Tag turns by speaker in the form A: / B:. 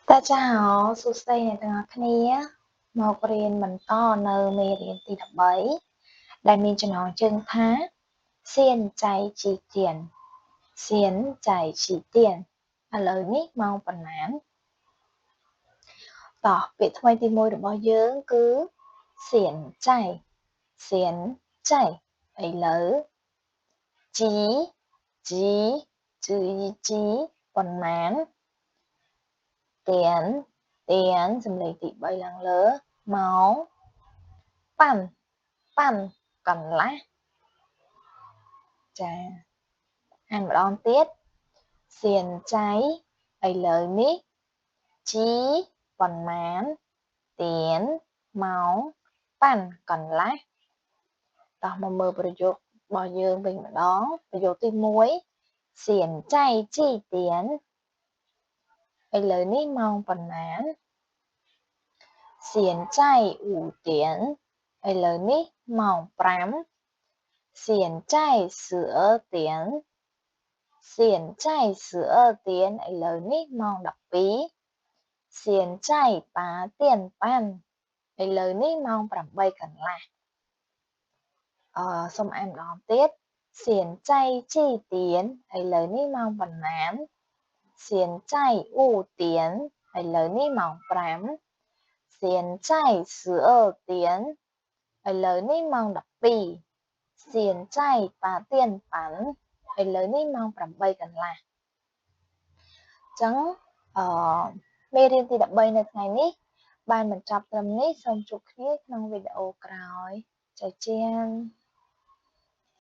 A: 大家好សួស្តីអ្នកទាំងអស់គ្នាមករៀនបន្តនៅមេរៀនទី13ដែលមានចំណងជើងថាសៀនចៃជីទៀនសៀនចៃជីទៀនឥឡូវនេះម៉ោងប៉ុន្មានតោះពាក្យថ្មីទី1របស់យើងគឺសៀនចៃសៀនចៃឥឡូវជីជីប៉ុន្មានទៀនសំឡេងទី3ឡើងលើម៉ោងប៉ាន់កន្លះចាអានម្ដងទៀតសៀនចៃឥឡូវនេះជីប៉ុន្មានទៀនម៉ោងប៉ាន់កន្លះតោះមកមើលប្រយោគរបស់យើងវិញម្ដងប្រយោគទី1សៀនចៃជីទៀនឥឡូវនេះម៉ោងប៉ុន្មានសៀនចៃអ៊ូទៀនឥឡូវនេះម៉ោង5现在12点现在12点ឥឡូវនេះម៉ោង12现在8点半ឥឡូវនេះម៉ោង8កន្លះសូមអានម្ដងទៀត现在几点ឥឡូវនេះម៉ោងប៉ុន្មាន现在5点ឥឡូវនេះម៉ោង5现在12点ឥឡូវនេះម៉ោង12សៀនចៃ8ទៀនប៉ាន់ឥឡូវនេះម៉ោង8កន្លះអញ្ចឹងមេរៀនទី13នៅថ្ងៃនេះបានបញ្ចប់ត្រឹមនេះសូមជួបគ្នាក្នុងវីដេអូក្រោយចា៎